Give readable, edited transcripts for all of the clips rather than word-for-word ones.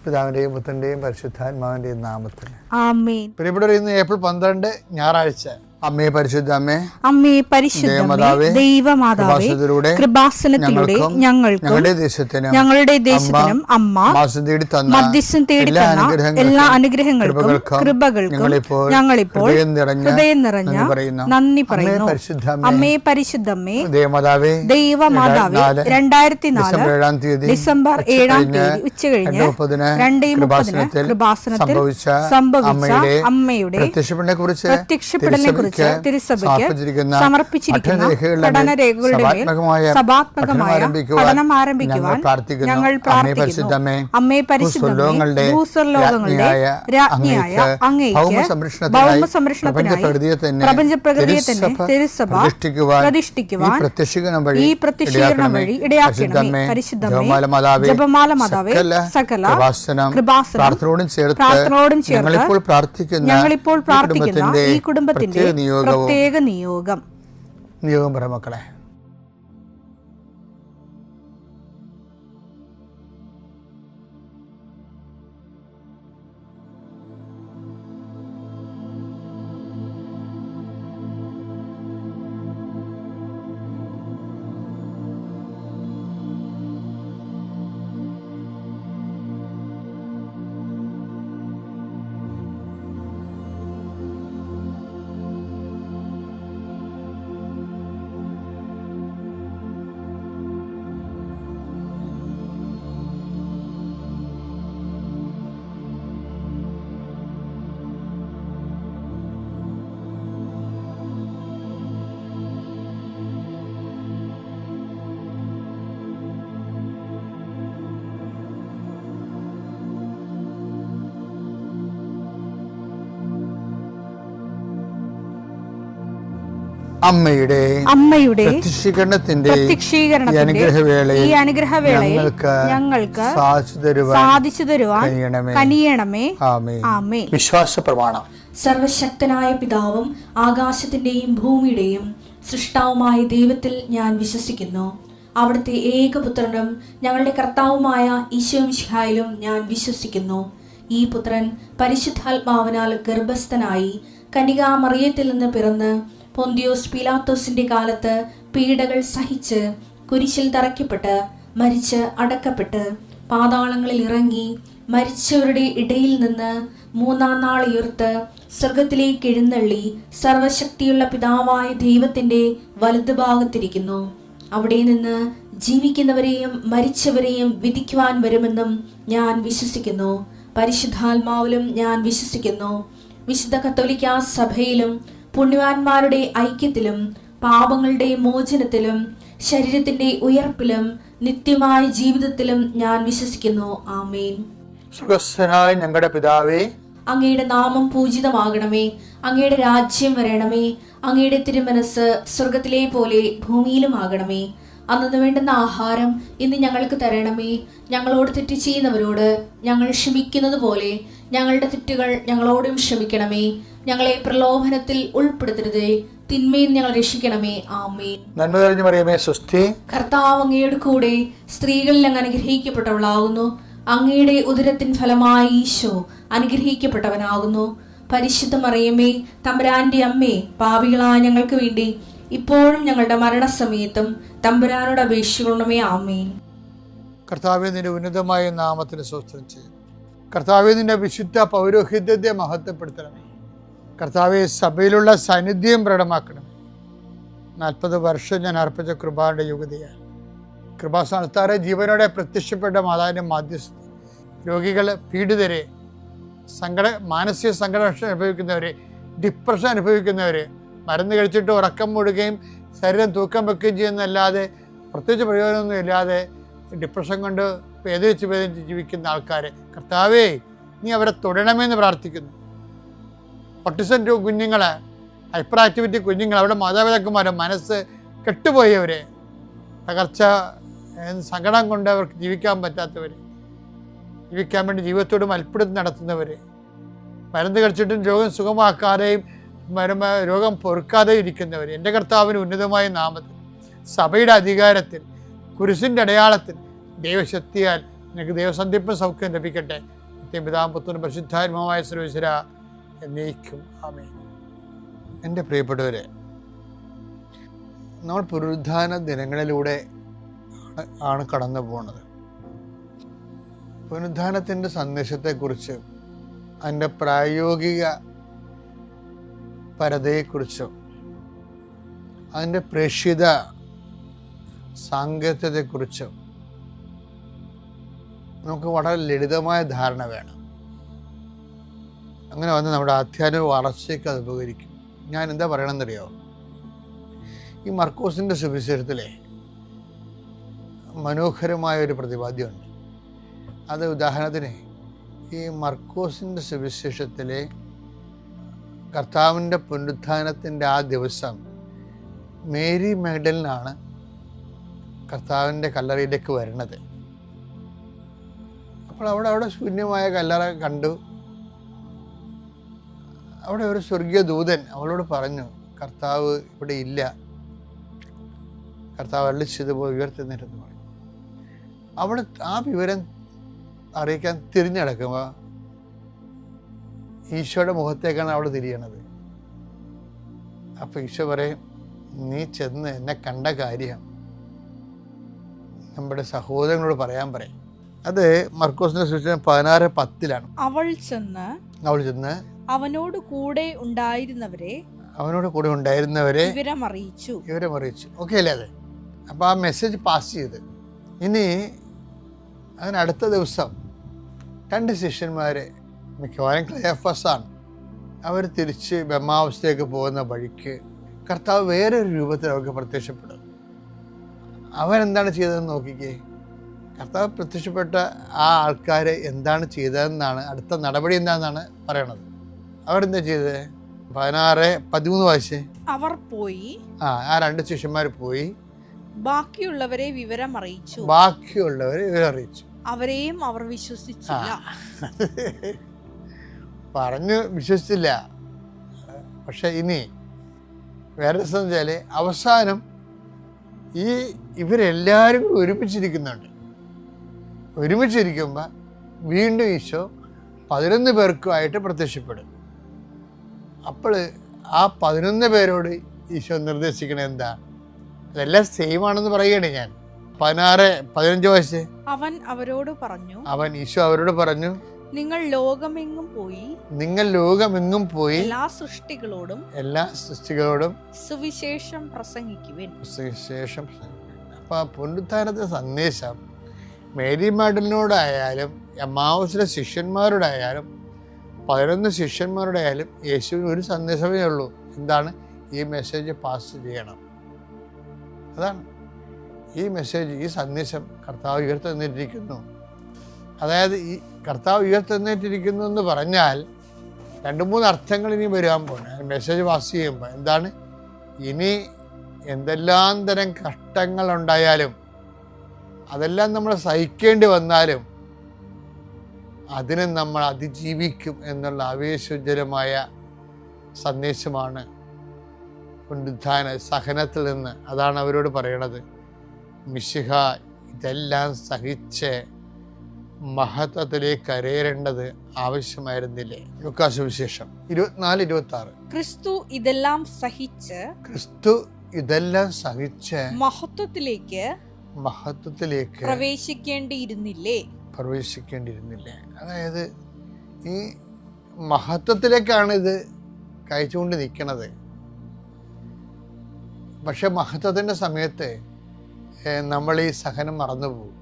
പിതാവിൻ്റെയും പുത്രൻ്റെയും പരിശുദ്ധാത്മാവിൻ്റെയും നാമത്തിൽ ആമേൻ. പ്രിയപ്പെട്ടവർ, ഇന്ന് ഏപ്രിൽ 12 ഞായറാഴ്ച. അമ്മേ പരിശുദ്ധ അമ്മേ, അമ്മേ പരിശുദ്ധമേ, ദൈവമാതാവേ, കൃപാസനത്തിലൂടെ ഞങ്ങൾക്കും ഞങ്ങളുടെ ദേശത്തിനും അമ്മ മധ്യസ്ഥം തേടി തന്ന എല്ലാ അനുഗ്രഹങ്ങൾക്കും കൃപകൾക്കും ഞങ്ങളിപ്പോൾ ഹൃദയം നിറഞ്ഞ നന്ദി പറയുന്നു. അമ്മേ പരിശുദ്ധമേ, ദൈവമാതാവേ, 2004 ഡിസംബർ 7 ഉച്ചകഴിഞ്ഞ് 2:30 കൃപാസനത്തിൽ സംഭവിച്ച അമ്മയുടെ പ്രത്യക്ഷപ്പെടലിനെ കുറിച്ച് തിരുസഭയ്ക്ക് സമർപ്പിച്ചിരിക്കുന്ന പഠനരേഖകളുടെ മേൽ സഭാത്മകമായ പഠനം ആരംഭിക്കുവാൻ ഞങ്ങൾ പ്രാർത്ഥിക്കുന്നു. അമ്മേ പരിശുദ്ധമേ, ഭൂസ്വർലോകങ്ങളുടെ രാജ്ഞിയായ അങ്ങേയ്ക്ക് ഭൗമസംരക്ഷണത്തിനായി പ്രപഞ്ചപ്രകൃതിയെ തന്നെ തിരുസഭ പ്രതിഷ്ഠിക്കുവാൻ ഈ പ്രത്യക്ഷീകരണം വഴി ഇടയാക്കണമേ. പരിശുദ്ധമേ, ജപമാല മാതാവേ, സകല കൃപാസനം പ്രാർത്ഥനയോടും ചേർത്ത് ഞങ്ങളിപ്പോൾ പ്രാർത്ഥിക്കുന്ന ഈ കുടുംബത്തിന്റെ പ്രത്യേക നിയോഗം പറ മക്കളെ. അമ്മയുടെ പ്രത്യക്ഷീകരണത്തിന്റെ ഈ അനുഗ്രഹവേളയിൽ ഞങ്ങൾക്ക് സാധിച്ചു തരുവാൻ കനിയണമേ. ആമേൻ. വിശ്വാസ പ്രമാണം. സർവശക്തനായ പിതാവും ആകാശത്തിന്റെയും ഭൂമിയുടെയും സൃഷ്ടാവുമായ ദൈവത്തിൽ ഞാൻ വിശ്വസിക്കുന്നു. അവിടുത്തെ ഏകപുത്രനും ഞങ്ങളുടെ കർത്താവുമായ ഈശോമിശിഹായിലും ഞാൻ വിശ്വസിക്കുന്നു. ഈ പുത്രൻ പരിശുദ്ധാത്മാവിനാൽ ഗർഭസ്ഥനായി കന്യകാമറിയത്തിൽ നിന്ന് പിറന്ന് പൊന്തിയോസ് പീലാത്തോസിന്റെ കാലത്ത് പീഡകൾ സഹിച്ച് കുരിശിൽ തറയ്ക്കപ്പെട്ട് മരിച്ച് അടക്കപ്പെട്ട് പാതാളങ്ങളിൽ ഇറങ്ങി മരിച്ചവരുടെ ഇടയിൽ നിന്ന് 3-ാം നാൾ ഉയർത്ത് സ്വർഗത്തിലേക്ക് എഴുന്നള്ളി സർവശക്തിയുള്ള പിതാവായ ദൈവത്തിന്റെ വലതുഭാഗത്തിരിക്കുന്നു. അവിടെ നിന്ന് ജീവിക്കുന്നവരെയും മരിച്ചവരെയും വിധിക്കുവാൻ വരുമെന്നും ഞാൻ വിശ്വസിക്കുന്നു. പരിശുദ്ധാത്മാവിലും ഞാൻ വിശ്വസിക്കുന്നു. വിശുദ്ധ കത്തോലിക്കാ സഭയിലും പുണ്യവാന്മാരുടെ ഐക്യത്തിലും പാപങ്ങളുടെ മോചനത്തിലും ശരീരത്തിന്റെ ഉയർപ്പിലും നിത്യമായ ജീവിതത്തിലും ഞാൻ വിശ്വസിക്കുന്നു. ആമേൻ. സുഖസ്ഥനായ ഞങ്ങളുടെ പിതാവേ, അങ്ങയുടെ നാമം പൂജിതമാകണമേ. അങ്ങയുടെ രാജ്യം വരണമേ. അങ്ങയുടെ തിരുമനസ് സ്വർഗത്തിലെ പോലെ ഭൂമിയിലും ആകണമേ. അന്നു വേണ്ടുന്ന ആഹാരം ഇന്ന് ഞങ്ങൾക്ക് തരണമേ. ഞങ്ങളോട് തെറ്റ് ചെയ്യുന്നവരോട് ഞങ്ങൾ ക്ഷമിക്കുന്നത് പോലെ ഞങ്ങളുടെ തെറ്റുകൾ ഞങ്ങളോടും ക്ഷമിക്കണമേ. ഞങ്ങളെ പ്രലോഭനത്തിൽ ഉൾപ്പെടുത്തരുതേ, തിന്മയിൽ ഞങ്ങൾ രക്ഷിക്കണമേ. ആമേൻ. നന്മ നിറഞ്ഞ മറിയമേ, സ്വസ്തി. കർത്താവ് അങ്ങയുടെ കൂടെ സ്ത്രീകളിൽ അങ്ങ് അനുഗ്രഹിക്കപ്പെട്ടവളാകുന്നു. അങ്ങയുടെ ഉദരത്തിൻ ഫലമായി ഈശോ അനുഗ്രഹിക്കപ്പെട്ടവനാകുന്നു. പരിശുദ്ധ മറിയമേ, തമ്പുരാന്റെ അമ്മേ, പാപികളായ ഞങ്ങൾക്ക് വേണ്ടി ഇപ്പോഴും ഞങ്ങളുടെ മരണസമയത്തും തമ്പുരാനോട് അപേക്ഷിക്കണമേ. ആമേൻ. കർത്താവേ, നിന്റെ ഉന്നതമായ നാമത്തിന് സ്തോത്രം ചെയ്യും. കർത്താവേ, നിന്റെ വിശുദ്ധ പൗരോഹിത്യത്തെ മഹത്വപ്പെടുത്തണമേ. കർത്താവെ, സഭയിലുള്ള സാന്നിധ്യം പ്രകടമാക്കണം. 40 വർഷം ഞാൻ അർപ്പിച്ച കൃപാന്റെ യുഗതിയാണ്. കൃപാസ്ഥാനത്താറെ ജീവനോടെ പ്രത്യക്ഷപ്പെട്ട മാതാവിന്റെ മാധ്യസ്ഥ രോഗികൾ, പീഡിതരെ, മാനസിക സംഘർഷം അനുഭവിക്കുന്നവരെ, ഡിപ്രഷൻ അനുഭവിക്കുന്നവരെ, മരുന്ന് കഴിച്ചിട്ട് ഉറക്കം മൂടുകയും ശരീരം തൂക്കം വെക്കുകയും ചെയ്യുന്നതല്ലാതെ പ്രത്യേകിച്ച് പ്രയോജനമൊന്നും ഇല്ലാതെ ഡിപ്രഷൻ കൊണ്ട് വേദനിച്ച് ജീവിക്കുന്ന ആൾക്കാരെ കർത്താവേ, നീ അവരെ തൊടണമെന്ന് പ്രാർത്ഥിക്കുന്നു. ഓട്ടിസം കുഞ്ഞുങ്ങളെ, ഹൈപ്പർ ആക്ടിവിറ്റി കുഞ്ഞുങ്ങൾ, അവിടെ മാതാപിതാക്കന്മാരെ മനസ്സ് കെട്ടുപോയവരെ, തകർച്ച സങ്കടം കൊണ്ട് അവർക്ക് ജീവിക്കാൻ പറ്റാത്തവർ, ജീവിക്കാൻ വേണ്ടി ജീവിതത്തോട് മൽപ്പിടുത്തം നടത്തുന്നവർ, മരുന്ന് കഴിച്ചിട്ടും രോഗം സുഖമാക്കാതെയും രോഗം പൊറുക്കാതെ ഇരിക്കുന്നവർ, എൻ്റെ കർത്താവിന് ഉന്നതമായ നാമത്തിൽ സഭയുടെ അധികാരത്തിൽ കുരിശിൻ്റെ അടയാളത്തിൽ ദൈവശക്തിയാൽ നിനക്ക് ദൈവസന്ധിപ്പും സൗഖ്യം ലഭിക്കട്ടെ. നിത്യപിതാവും പുത്രനും പരിശുദ്ധാത്മാവുമായ സർവ്വേശ്വര എന്നേക്കും ആമേൻ. എൻ്റെ പ്രിയപ്പെട്ടവരെ, നമ്മൾ പുനരുത്ഥാന ദിനങ്ങളിലൂടെ ആണ് കടന്നു പോകുന്നത്. പുനരുത്ഥാനത്തിൻ്റെ സന്ദേശത്തെക്കുറിച്ച്, അതിൻ്റെ പ്രായോഗിക പരതയെക്കുറിച്ചും അതിൻ്റെ പ്രേക്ഷിത സാങ്കത്യത്തെക്കുറിച്ചും നമുക്ക് വളരെ ലളിതമായ ധാരണ വേണം. അങ്ങനെ വന്ന് നമ്മുടെ ആധ്യാത്മിക വളർച്ചയ്ക്ക് അത് ഉപകരിക്കും. ഞാൻ എന്താ പറയണമെന്നറിയോ? ഈ മർക്കോസിൻ്റെ സുവിശേഷത്തിലെ മനോഹരമായൊരു പ്രതിപാദ്യമുണ്ട്. അത് ഉദാഹരണത്തിന്, ഈ മർക്കോസിൻ്റെ സുവിശേഷത്തിലെ കർത്താവിൻ്റെ പുനരുത്ഥാനത്തിൻ്റെ ആ ദിവസം മേരി മാഗ്ഡലിനാണ് കർത്താവിൻ്റെ കല്ലറയിലേക്ക് വരുന്നത്. അപ്പോൾ അവിടെ ശൂന്യമായ കല്ലറ കണ്ടു. അവിടെ ഒരു സ്വർഗീയ ദൂതൻ അവളോട് പറഞ്ഞു, കർത്താവ് ഇവിടെ ഇല്ല, കർത്താവ് അരുളിച്ചതുപോലെ ഉയർത്തെഴുന്നേറ്റെന്ന് പറഞ്ഞു. അവൾ ആ വിവരം അറിയിക്കാൻ തിരിഞ്ഞടക്കുമ്പോൾ ഈശോയുടെ മുഖത്തേക്കാണ് അവൾ തിരിയണത്. അപ്പോൾ ഈശോ പറയും, നീ ചെന്ന് എന്നെ കണ്ട കാര്യം നമ്മുടെ സഹോദരങ്ങളോട് പറയാൻ പറയും. അത് മർക്കോസിന്റെ സുവിശേഷം 16:10 അവൾ ചെന്ന് അവനോട് കൂടെ ഉണ്ടായിരുന്നവരെ വിവരമറിയിച്ചു. ഓക്കെ അല്ലേ? അത് അപ്പോൾ ആ മെസ്സേജ് പാസ് ചെയ്ത് ഇനി അതിനടുത്ത ദിവസം 2 ശിഷ്യന്മാർ, മിക്കവാറും ക്ലയഫസാണ്, അവർ തിരിച്ച് ബ്രഹ്മാവസ്ഥയിലേക്ക് പോകുന്ന വഴിക്ക് കർത്താവ് വേറൊരു രൂപത്തിൽ അവർക്ക് പ്രത്യക്ഷപ്പെടും. അവരെന്താണ് ചെയ്തതെന്ന് നോക്കിക്കേ. കർത്താവ് പ്രത്യക്ഷപ്പെട്ട ആ ആൾക്കാർ എന്താണ് ചെയ്തതെന്നാണ്, അടുത്ത നടപടി എന്താണെന്നാണ് പറയണത്. അവരെന്താ ചെയ്തത്? 16:13 വായിച്ചേ. അവർ പോയി, ആ 2 ശിഷ്യന്മാർ പോയി ബാക്കിയുള്ളവരെ വിവരമറിയിച്ചു. അവരെയും അവർ വിശ്വസിച്ചില്ല. പറഞ്ഞു വിശ്വസിച്ചില്ല. പക്ഷെ ഇനി വേറെ രസം വെച്ചാല്, അവസാനം ഇവരെല്ലാവരും ഒരുമിച്ചിരിക്കുമ്പോൾ വീണ്ടും ഈശോ 11 പേർക്കുമായിട്ട് പ്രത്യക്ഷപ്പെടും. അപ്പോൾ ആ 11 പേരോട് ഈശോ നിർദ്ദേശിക്കണത് എന്താ? അതെല്ലാം സെയിം ആണെന്ന് പറയുകയാണ് ഞാൻ. 16:15 വയസ്സ് അവൻ ഈശോ അവരോട് പറഞ്ഞു, നിങ്ങൾ ലോകമെങ്ങും പോയി എല്ലാ സൃഷ്ടികളോടും സുവിശേഷം പ്രസംഗിക്കുവിൻ. അപ്പൊ പുനരുത്ഥാനത്തെ സന്ദേശം മേരി മാഗ്ഡലിനോടായാലും എമ്മാവുസിലെ ശിഷ്യന്മാരോടായാലും 11 ശിഷ്യന്മാരോടായാലും യേശുവിന് ഒരു സന്ദേശമേ ഉള്ളൂ. എന്താണ്? ഈ മെസ്സേജ് പാസ് ചെയ്യണം. അതാണ് ഈ മെസ്സേജ്, ഈ സന്ദേശം കർത്താവ് ഉയർത്തെഴുന്നേറ്റിരിക്കുന്നു. അതായത് ഈ കർത്താവ് ഉയർത്തെഴുന്നേറ്റിരിക്കുന്നു എന്ന് പറഞ്ഞാൽ 2-3 അർത്ഥങ്ങൾ ഇനി വരാൻ പോകണം. മെസ്സേജ് പാസ് ചെയ്യുമ്പോൾ എന്താണ്? ഇനി എന്തെല്ലാം തരം കഷ്ടങ്ങളുണ്ടായാലും, അതെല്ലാം നമ്മൾ സഹിക്കേണ്ടി വന്നാലും അതിനെ നമ്മൾ അതിജീവിക്കും എന്നുള്ള ആവേശോജ്വലമായ സന്ദേശമാണ് പുനരുത്ഥാന സഹനത്തിൽ നിന്ന്. അതാണ് അവരോട് പറയണത്. മിശിഹ ഇതെല്ലാം സഹിച്ച് മഹത്വത്തിലേക്ക് കരയേറേണ്ടത് ആവശ്യമായിരുന്നില്ലേ? ലൂക്കാസ് സുവിശേഷം 24:26. ക്രിസ്തു ഇതെല്ലാം സഹിച്ച് മഹത്വത്തിലേക്ക് പ്രവേശിക്കേണ്ടിയിരുന്നില്ലേ? അതായത് ഈ മഹത്വത്തിലേക്കാണ് ഇത് കഴിച്ചുകൊണ്ട് നിൽക്കണത്. പക്ഷെ മഹത്വത്തിൻ്റെ സമയത്ത് നമ്മൾ ഈ സഹനം മറന്നുപോകും.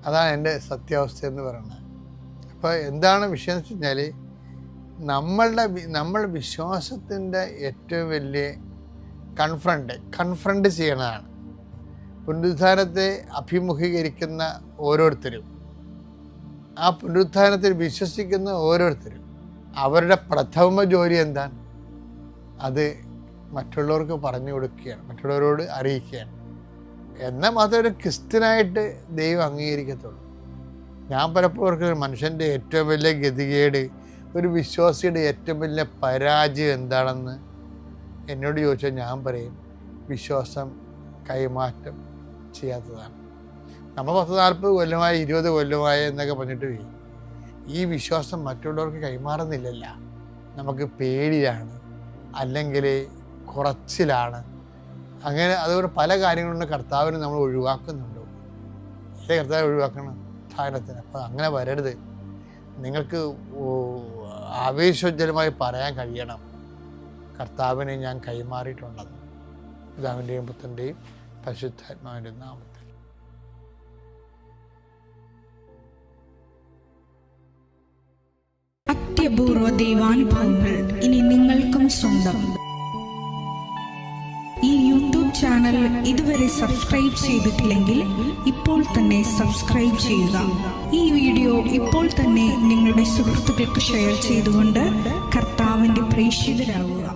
അതാണ് എൻ്റെ സത്യാവസ്ഥ എന്ന് പറയുന്നത്. അപ്പോൾ എന്താണ് വിഷയം എന്ന് വെച്ച് കഴിഞ്ഞാൽ, നമ്മൾ വിശ്വാസത്തിൻ്റെ ഏറ്റവും വലിയ കൺഫ്രണ്ട് ചെയ്യണതാണ്. പുനരുത്ഥാനത്തെ അഭിമുഖീകരിക്കുന്ന ഓരോരുത്തരും, ആ പുനരുത്ഥാനത്തിൽ വിശ്വസിക്കുന്ന ഓരോരുത്തരും അവരുടെ പ്രഥമ ജോലി എന്താണ്? അത് മറ്റുള്ളവർക്ക് പറഞ്ഞു കൊടുക്കുകയാണ്, മറ്റുള്ളവരോട് അറിയിക്കുകയാണ്. എന്നാൽ മാത്രമേ ഒരു ക്രിസ്ത്യനായിട്ട് ദൈവം അംഗീകരിക്കത്തുള്ളൂ. ഞാൻ പലപ്പോഴും മനുഷ്യൻ്റെ ഏറ്റവും വലിയ ഗതികേട്, ഒരു വിശ്വാസിയുടെ ഏറ്റവും വലിയ പരാജയം എന്താണെന്ന് എന്നോട് ചോദിച്ചാൽ ഞാൻ പറയും, വിശ്വാസം കൈമാറ്റം ചെയ്യാത്തതാണ്. നമ്മൾ 10-40 കൊല്ലമായി 20 കൊല്ലമായി എന്നൊക്കെ പറഞ്ഞിട്ട് ഈ വിശ്വാസം മറ്റുള്ളവർക്ക് കൈമാറുന്നില്ലല്ല. നമുക്ക് പേടിയാണ്, അല്ലെങ്കിൽ കുറച്ചിലാണ്, അങ്ങനെ അതുകൊണ്ട് പല കാര്യങ്ങളും കർത്താവിന് നമ്മൾ ഒഴിവാക്കുന്നുണ്ടോ? ഏത് കർത്താവ് ഒഴിവാക്കണം? ധ്യാനത്തിന്. അപ്പം അങ്ങനെ വരരുത്. നിങ്ങൾക്ക് ആവേശോജ്വലമായി പറയാൻ കഴിയണം, കർത്താവിനെ ഞാൻ കൈമാറിയിട്ടുണ്ടെന്ന്. പിതാവിൻ്റെയും പുത്രൻ്റെയും പരിശുദ്ധാത്മാവിൻ്റെയും നാമത്തിൽ. അത്യപൂർവ ദൈവാനുഭവങ്ങൾ ഇനി നിങ്ങൾക്കും സ്വന്തം. ഈ യൂട്യൂബ് ചാനൽ ഇതുവരെ സബ്സ്ക്രൈബ് ചെയ്തിട്ടില്ലെങ്കിൽ ഇപ്പോൾ തന്നെ സബ്സ്ക്രൈബ് ചെയ്യുക. ഈ വീഡിയോ ഇപ്പോൾ തന്നെ നിങ്ങളുടെ സുഹൃത്തുക്കൾക്ക് ഷെയർ ചെയ്തുകൊണ്ട് കർത്താവിന്റെ പ്രേക്ഷിതരാകുക.